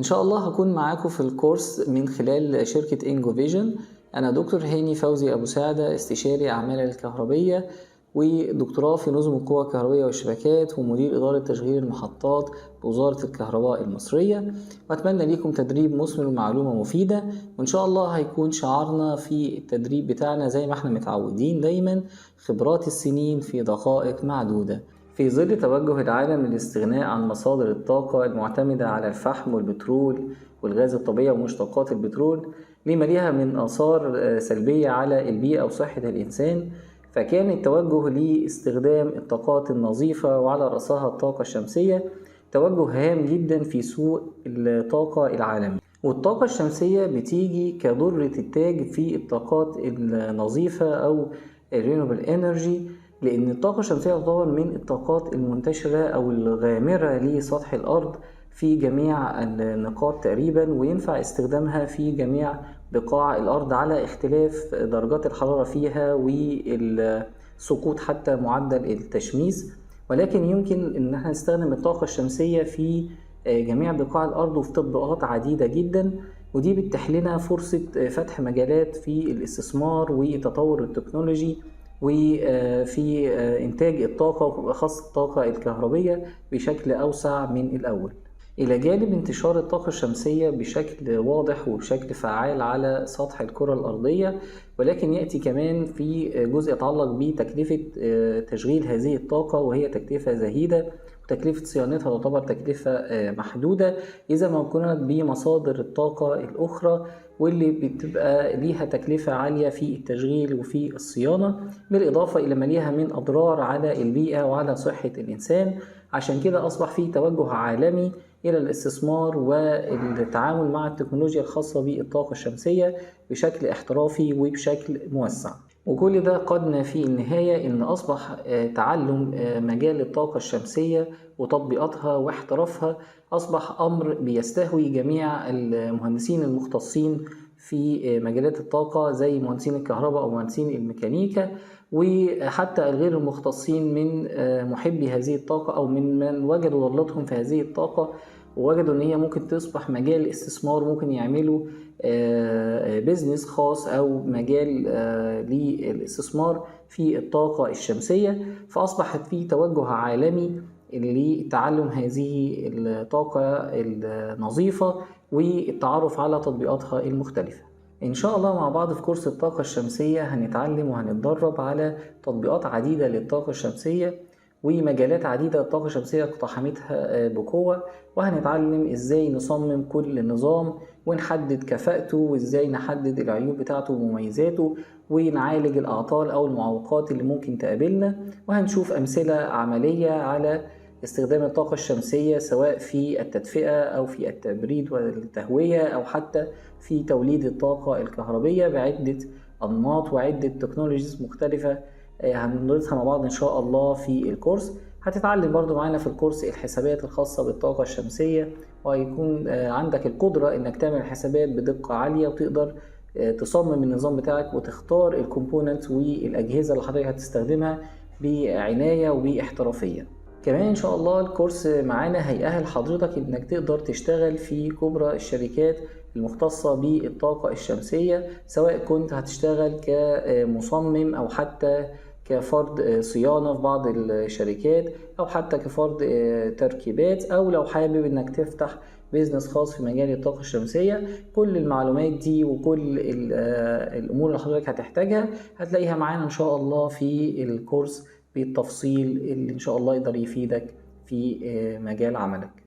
إن شاء الله هكون معاكم في الكورس من خلال شركة إنجو فيجن. أنا دكتور هاني فوزي أبو سعدة، استشاري أعمال الكهربية ودكتوراه في نظم القوى الكهربية والشبكات ومدير إدارة تشغيل المحطات بوزارة الكهرباء المصرية. وأتمنى لكم تدريب مثمر ومعلومة مفيدة، وإن شاء الله هيكون شعارنا في التدريب بتاعنا زي ما احنا متعودين دايما: خبرات السنين في دقائق معدودة. في ظل توجه العالم للاستغناء عن مصادر الطاقة المعتمدة على الفحم والبترول والغاز الطبيعي ومشتقات البترول لما ليها من آثار سلبية على البيئة وصحة الإنسان، فكان التوجه لاستخدام الطاقات النظيفة وعلى رأسها الطاقة الشمسية توجه هام جدا في سوق الطاقة العالمي. والطاقة الشمسية بتيجي كضرة التاج في الطاقات النظيفة أو Renewable Energy، لأن الطاقة الشمسية تعتبر من الطاقات المنتشرة أو الغامرة لسطح الأرض في جميع النقاط تقريبا، وينفع استخدامها في جميع بقاع الأرض على اختلاف درجات الحرارة فيها والسقوط حتى معدل التشميس. ولكن يمكن أن احنا نستخدم الطاقة الشمسية في جميع بقاع الأرض وفي تطبيقات عديدة جدا، ودي بتتيح لنا فرصة فتح مجالات في الاستثمار وتطور التكنولوجي وفي إنتاج الطاقة وبالأخص الطاقة الكهربية بشكل أوسع من الأول. إلى جانب انتشار الطاقة الشمسية بشكل واضح وبشكل فعال على سطح الكرة الأرضية، ولكن يأتي كمان في جزء يتعلق بتكلفة تشغيل هذه الطاقة، وهي تكلفة زهيدة، وتكلفة صيانتها تعتبر تكلفة محدودة إذا ما قارنت بمصادر الطاقة الأخرى واللي بتبقى ليها تكلفة عالية في التشغيل وفي الصيانة، بالإضافة إلى ما ليها من أضرار على البيئة وعلى صحة الإنسان. عشان كده أصبح في توجه عالمي إلى الاستثمار والتعامل مع التكنولوجيا الخاصة بالطاقة الشمسية بشكل احترافي وبشكل موسع. وكل ده قادنا في النهاية إن أصبح تعلم مجال الطاقة الشمسية وتطبيقاتها واحترافها أصبح أمر بيستهوي جميع المهندسين المختصين في مجالات الطاقة زي مهندسين الكهرباء أو مهندسين الميكانيكا، وحتى الغير المختصين من محبي هذه الطاقة أو من وجدوا ضالتهم في هذه الطاقة ووجدوا ان هي ممكن تصبح مجال استثمار، ممكن يعملوا بيزنس خاص او مجال للاستثمار في الطاقة الشمسية. فاصبحت في توجه عالمي لتعلم هذه الطاقة النظيفة والتعرف على تطبيقاتها المختلفة. إن شاء الله مع بعض في كورس الطاقة الشمسية هنتعلم وهنتدرب على تطبيقات عديدة للطاقة الشمسية ومجالات عديدة الطاقة الشمسية اقتحمتها بقوة، وهنتعلم ازاي نصمم كل نظام ونحدد كفاءته وازاي نحدد العيوب بتاعته ومميزاته ونعالج الأعطال أو المعوقات اللي ممكن تقابلنا، وهنشوف أمثلة عملية على استخدام الطاقة الشمسية سواء في التدفئة أو في التبريد والتهوية أو حتى في توليد الطاقة الكهربية بعدة أنماط وعدة تكنولوجيز مختلفة هندرسها مع بعض إن شاء الله في الكورس. هتتعلم برضو معانا في الكورس الحسابات الخاصة بالطاقة الشمسية، وهيكون عندك القدرة إنك تعمل حسابات بدقة عالية وتقدر تصمم النظام بتاعك وتختار الكومبوننت والأجهزة اللي حضرتك هتستخدمها بعناية وباحترافية. كمان إن شاء الله الكورس معانا هيأهل حضرتك إنك تقدر تشتغل في كبرى الشركات المختصة بالطاقة الشمسية، سواء كنت هتشتغل كمصمم أو حتى كفرد صيانة في بعض الشركات أو حتى كفرد تركيبات، أو لو حابب إنك تفتح بيزنس خاص في مجال الطاقة الشمسية. كل المعلومات دي وكل الأمور اللي حضرتك هتحتاجها هتلاقيها معانا إن شاء الله في الكورس بالتفصيل اللي إن شاء الله يقدر يفيدك في مجال عملك.